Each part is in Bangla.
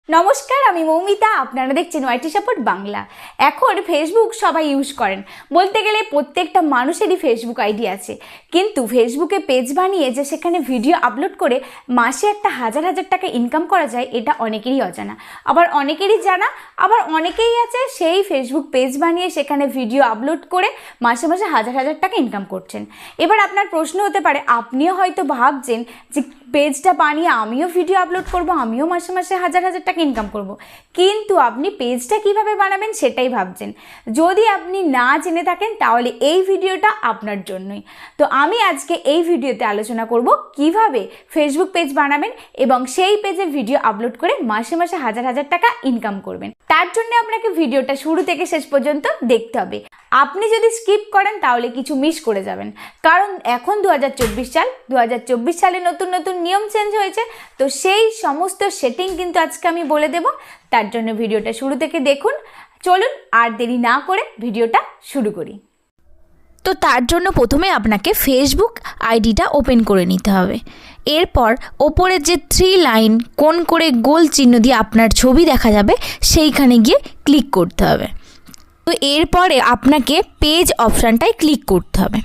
নমস্কার, আমি মৌমিতা। আপনারা দেখছেন ওয়াইটি সাপোর্ট বাংলা। এখন ফেসবুক সবাই ইউজ করেন, বলতে গেলে প্রত্যেকটা মানুষেরই ফেসবুক আইডি আছে। কিন্তু ফেসবুকে পেজ বানিয়ে যে সেখানে ভিডিও আপলোড করে মাসে একটা হাজার হাজার টাকা ইনকাম করা যায়, এটা অনেকেরই অজানা। আবার অনেকেরই জানা, আবার অনেকেই আছে সেই ফেসবুক পেজ বানিয়ে সেখানে ভিডিও আপলোড করে মাসে মাসে হাজার হাজার টাকা ইনকাম করছেন। এবার আপনার প্রশ্ন হতে পারে, আপনিও হয়তো ভাবছেন যে পেজটা বানিয়ে আমিও ভিডিও আপলোড করব, আমিও মাসে মাসে হাজার হাজার টাকা ইনকাম করব। কিন্তু আপনি পেজটা কিভাবে বানাবেন সেটাই ভাবছেন। যদি আপনি না জেনে থাকেন তাহলে এই ভিডিওটা আপনার জন্যই। তো আমি আজকে এই ভিডিওতে আলোচনা করব কিভাবে ফেসবুক পেজ বানাবেন এবং সেই পেজে ভিডিও আপলোড করে মাসে মাসে হাজার হাজার টাকা ইনকাম করবেন। তার জন্য আপনাকে ভিডিওটা শুরু থেকে শেষ পর্যন্ত দেখতে হবে। আপনি যদি স্কিপ করেন তাহলে কিছু মিস করে যাবেন, কারণ এখন 2024 সাল। 2024 সালে নতুন নতুন নিয়ম চেঞ্জ হয়েছে, তো সেই সমস্ত সেটিং কিন্তু আজকে আমি বলে দেব। তার জন্য ভিডিওটা শুরু থেকে দেখুন। চলুন আর দেরি না করে ভিডিওটা শুরু করি। তো তার জন্য প্রথমে আপনাকে ফেসবুক আইডিটা ওপেন করে নিতে হবে। এরপর ওপরের যে 3 লাইন কোণ করে গোল চিহ্ন দিয়ে আপনার ছবি দেখা যাবে, সেইখানে গিয়ে ক্লিক করতে হবে। তো এরপরে আপনাকে পেজ অপশানটায় ক্লিক করতে হবে।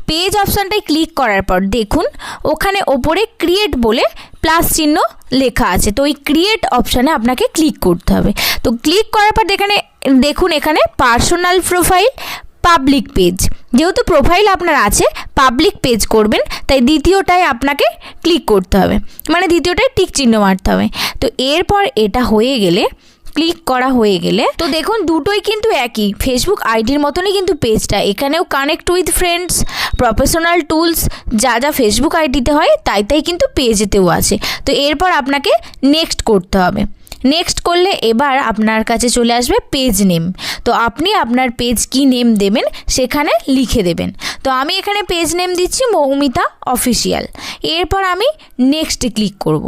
পেজ অপশানটায় ক্লিক করার পর দেখুন ওখানে ওপরে ক্রিয়েট বলে প্লাস চিহ্ন লেখা আছে, তো ওই ক্রিয়েট অপশানে আপনাকে ক্লিক করতে হবে। তো ক্লিক করার পর দেখুন এখানে পার্সোনাল প্রোফাইল, পাবলিক পেজ। যেহেতু প্রোফাইল আপনার আছে, পাবলিক পেজ করবেন, তাই দ্বিতীয়টায় আপনাকে ক্লিক করতে হবে, মানে দ্বিতীয়টায় টিক চিহ্ন মারতে হবে। তো এরপর এটা হয়ে গেলে, ক্লিক করা হয়ে গেলে, তো দেখুন দুটোই কিন্তু একই ফেসবুক আইডির মতনই কিন্তু পেজটা। এখানেও connect with friends, professional tools, যা যা ফেসবুক আইডিতে হয় তাই তাই কিন্তু পেজেতেও আছে। তো এরপর আপনাকে নেক্সট করতে হবে। নেক্সট করলে এবার আপনার কাছে চলে আসবে পেজ নেম। তো আপনি আপনার পেজ কি নেম দেবেন সেখানে লিখে দেবেন। তো আমি এখানে পেজ নেম দিচ্ছি মৌমিতা অফিসিয়াল। এরপর আমি নেক্সটে ক্লিক করব।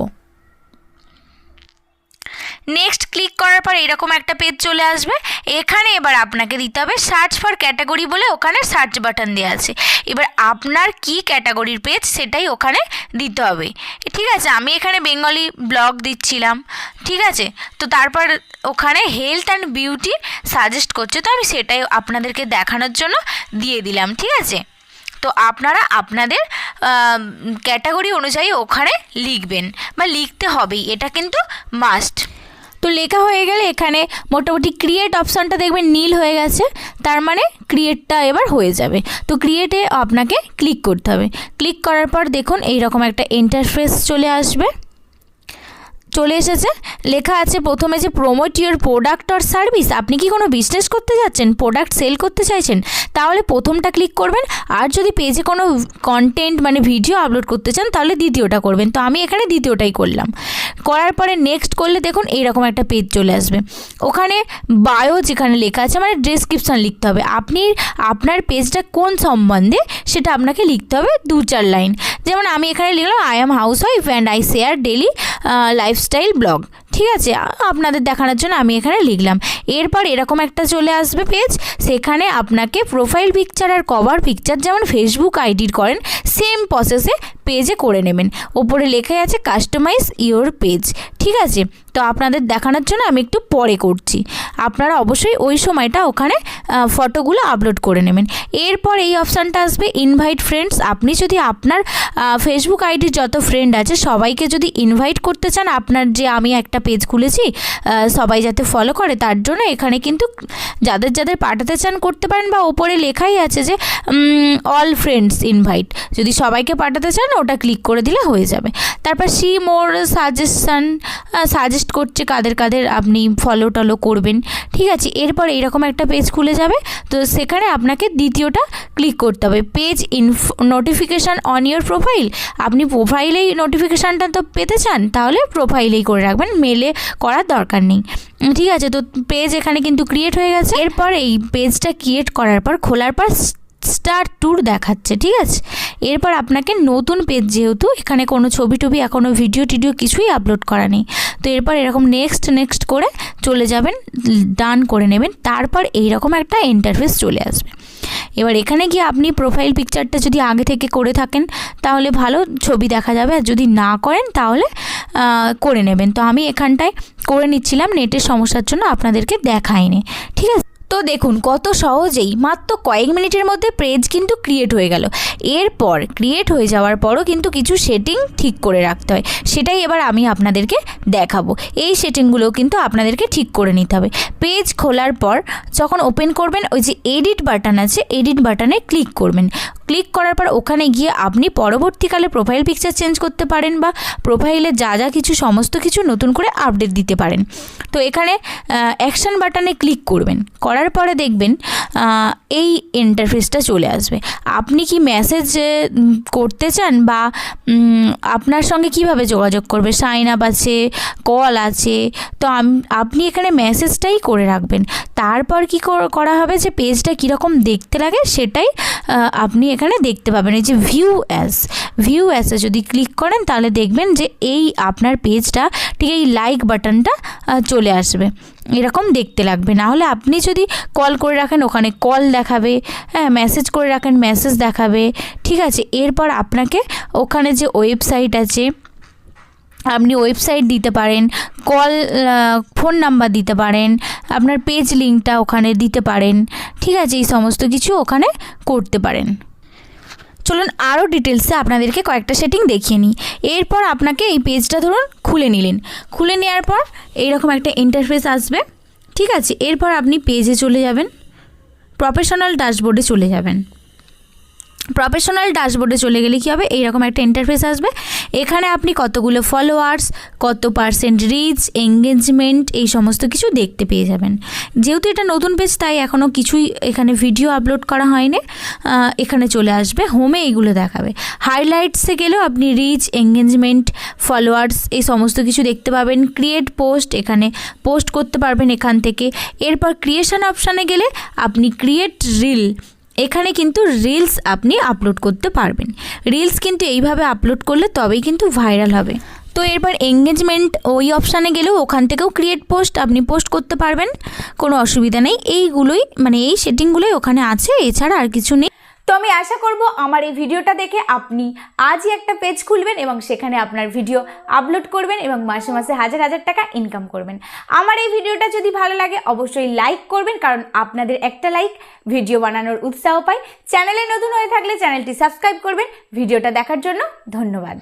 নেক্সট ক্লিক করার পর এরকম একটা পেজ চলে আসবে। এখানে এবার আপনাকে দিতে হবে সার্চ ফর ক্যাটাগরি বলে, ওখানে সার্চ বাটন দেওয়া আছে। এবার আপনার কি ক্যাটাগরির পেজ সেটাই ওখানে দিতে হবে, ঠিক আছে। আমি এখানে বেঙ্গলি ব্লগ দিচ্ছিলাম, ঠিক আছে। তো তারপর ওখানে হেলথ অ্যান্ড বিউটি সাজেস্ট করছে, তো আমি সেটাই আপনাদেরকে দেখানোর জন্য দিয়ে দিলাম, ঠিক আছে। তো আপনারা আপনাদের ক্যাটাগরি অনুযায়ী ওখানে লিখবেন বা লিখতে হবেই, এটা কিন্তু মাস্ট। তো লেখা হয়ে গেলে এখানে মোটামুটি ক্রিয়েট অপশানটা দেখবেন নীল হয়ে গেছে, তার মানে ক্রিয়েটটা এবার হয়ে যাবে। তো ক্রিয়েটে আপনাকে ক্লিক করতে হবে। ক্লিক করার পর দেখুন এইরকম একটা ইন্টারফেস চলে আসবে, চলে এসেছে। লেখা আছে প্রথমে যে promote your product or service. আপনি কি কোনো বিজনেস করতে যাচ্ছেন, প্রোডাক্ট সেল করতে চাইছেন, তাহলে প্রথমটা ক্লিক করবেন। আর যদি পেজে কোনো কন্টেন্ট মানে ভিডিও আপলোড করতে চান তাহলে দ্বিতীয়টা করবেন। তো আমি এখানে দ্বিতীয়টাই করলাম। করার পরে নেক্সট করলে দেখুন এইরকম একটা পেজ চলে আসবে। ওখানে বায়ো যেখানে লেখা আছে মানে ডেসক্রিপশান লিখতে হবে। আপনি আপনার পেজটা কোন সম্বন্ধে সেটা আপনাকে লিখতে হবে 2-4 লাইন। যেমন আমি এখানে লিখলাম I am house wife and I share daily lifestyle blog, ঠিক আছে। আপনাদের দেখানোর জন্য আমি এখানে লিখলাম। এরপর এরকম একটা চলে আসবে পেজ, সেখানে আপনাকে প্রোফাইল পিকচার আর কভার পিকচার যেমন ফেসবুক আইডির করেন সেম প্রসেসে পেজে করে নেবেন। ওপরে লেখা আছে কাস্টমাইজ ইওর পেজ, ঠিক আছে। তো আপনাদের দেখানোর জন্য আমি একটু পরে করছি, আপনারা অবশ্যই ওই সময়টা ওখানে ফটোগুলো আপলোড করে নেবেন। এরপর এই অপশানটা আসবে ইনভাইট ফ্রেন্ডস। আপনি যদি আপনার ফেসবুক আইডির যত ফ্রেন্ড আছে সবাইকে যদি ইনভাইট করতে চান, আপনার যে আমি একটা পেজ খুলেছি সবাই যাতে ফলো করে, তার জন্য এখানে কিন্তু যাদের যাদের পাঠাতে চান করতে পারেন, বা ওপরে লেখাই আছে যে অল ফ্রেন্ডস ইনভাইট, যদি সবাইকে পাঠাতে চান ওটা ক্লিক করে দিলে হয়ে যাবে। তারপর সি মোর সাজেশন, সাজেস্ট করছে কাদের কাদের আপনি ফলো টলো করবেন, ঠিক আছে। এরপর এইরকম একটা পেজ খুলে যাবে। তো সেখানে আপনাকে দ্বিতীয়টা ক্লিক করতে হবে, page notification on your profile. আপনি প্রোফাইলেই নোটিফিকেশানটা তো পেতে চান, তাহলে প্রোফাইলেই করে রাখবেন, মেলে করার দরকার নেই, ঠিক আছে। তো পেজ এখানে কিন্তু ক্রিয়েট হয়ে গেছে। এরপর এই পেজটা ক্রিয়েট করার পর খোলার পর স্টার ট্যুর দেখাচ্ছে, ঠিক আছে। এরপর আপনাকে নতুন পেজ, যেহেতু এখানে কোনো ছবি টবি এখনও ভিডিও টিডিও কিছুই আপলোড করা নেই, তো এরপর এরকম নেক্সট করে চলে যাবেন, ডান করে নেবেন। তারপর এইরকম একটা ইন্টারফেস চলে আসবে। এবার এখানে গিয়ে আপনি প্রোফাইল পিকচারটা যদি আগে থেকে করে থাকেন তাহলে ভালো ছবি দেখা যাবে, আর যদি না করেন তাহলে করে নেবেন। তো আমি এখানটায় করে নিচ্ছিলাম, নেটের সমস্যার জন্য আপনাদেরকে দেখাইনি, ঠিক আছে। তো দেখুন কত সহজেই মাত্র কয়েক মিনিটের মধ্যে পেজ কিন্তু ক্রিয়েট হয়ে গেল। এরপর ক্রিয়েট হয়ে যাওয়ার পরও কিন্তু কিছু সেটিং ঠিক করে রাখতে হয়, সেটাই এবার আমি আপনাদেরকে দেখাবো। এই সেটিংগুলো কিন্তু আপনাদেরকে ঠিক করে নিতে হবে। পেজ খোলার পর যখন ওপেন করবেন, ওই যে এডিট বাটন আছে, এডিট বাটনে ক্লিক করবেন। ক্লিক করার পর ওখানে গিয়ে আপনি পরবর্তীকালে প্রোফাইল পিকচার চেঞ্জ করতে পারেন বা প্রোফাইলে যা যা কিছু সমস্ত কিছু নতুন করে আপডেট দিতে পারেন। তো এখানে অ্যাকশন বাটনে ক্লিক করবেন, করার পরে দেখবেন এই ইন্টারফেসটা চলে আসবে। আপনি কি মেসেজ করতে চান বা আপনার সঙ্গে কিভাবে যোগাযোগ করবে, সাইন আপ আছে, কল আছে, তো আপনি এখানে মেসেজটাই করে রাখবেন। তারপর কি করা হবে, যে পেজটা কীরকম দেখতে লাগে সেটাই আপনি এখানে দেখতে পাবেন। এই যে ভিউ অ্যাসে যদি ক্লিক করেন তাহলে দেখবেন যে এই আপনার পেজটা ঠিক এই লাইক বাটনটা চলে আসবে, এরকম দেখতে লাগবে। না হলে আপনি যদি কল করে রাখেন ওখানে কল দেখাবে, হ্যাঁ, মেসেজ করে রাখেন মেসেজ দেখাবে, ঠিক আছে। এরপর আপনাকে ওখানে যে ওয়েবসাইট আছে আপনি ওয়েবসাইট দিতে পারেন, কল ফোন নাম্বার দিতে পারেন, আপনার পেজ লিঙ্কটা ওখানে দিতে পারেন, ঠিক আছে। এই সমস্ত কিছু ওখানে করতে পারেন। চলুন আরও ডিটেলসে আপনাদেরকে কয়েকটা সেটিং দেখিয়ে নিই। এরপর আপনাকে এই পেজটা ধরুন খুলে নিলেন, খুলে নেওয়ার পর এইরকম একটা ইন্টারফেস আসবে, ঠিক আছে। এরপর আপনি পেজে চলে যাবেন, প্রফেশনাল ড্যাশবোর্ডে চলে যাবেন। প্রফেশনাল ড্যাশবোর্ডে চলে গেলে কী হবে, এইরকম একটা ইন্টারফেস আসবে। এখানে আপনি কতগুলো ফলোয়ার্স, কত পার্সেন্ট রিচ, এঙ্গেজমেন্ট, এই সমস্ত কিছু দেখতে পেয়ে যাবেন। যেহেতু এটা নতুন পেজ তাই এখনও কিছুই এখানে ভিডিও আপলোড করা হয়নি। এখানে চলে আসবে, হোমে এইগুলো দেখাবে। হাইলাইটসে গেলেও আপনি রিচ, এঙ্গেজমেন্ট, ফলোয়ার্স এই সমস্ত কিছু দেখতে পাবেন। ক্রিয়েট পোস্ট, এখানে পোস্ট করতে পারবেন এখান থেকে। এরপর ক্রিয়েশন অপশানে গেলে আপনি ক্রিয়েট রিল, এখানে কিন্তু রিলস আপনি আপলোড করতে পারবেন। রিলস কিন্তু এইভাবে আপলোড করলে তবেই কিন্তু ভাইরাল হবে। তো এরপর এঙ্গেজমেন্ট ওই অপশানে গেলেও ওখান থেকেও ক্রিয়েট পোস্ট আপনি পোস্ট করতে পারবেন, কোনো অসুবিধা নেই। এইগুলোই মানে এই সেটিংগুলোই ওখানে আছে, এছাড়া আর কিছু নেই। তো আমি আশা করব আমার এই ভিডিওটা দেখে আপনি আজই একটা পেজ খুলবেন এবং সেখানে আপনার ভিডিও আপলোড করবেন এবং মাসে মাসে হাজার হাজার টাকা ইনকাম করবেন। আমার এই ভিডিওটা যদি ভালো লাগে অবশ্যই লাইক করবেন, কারণ আপনাদের একটা লাইক ভিডিও বানানোর উৎসাহ পায়। চ্যানেলে নতুন হয়ে থাকলে চ্যানেলটি সাবস্ক্রাইব করবেন। ভিডিওটা দেখার জন্য ধন্যবাদ।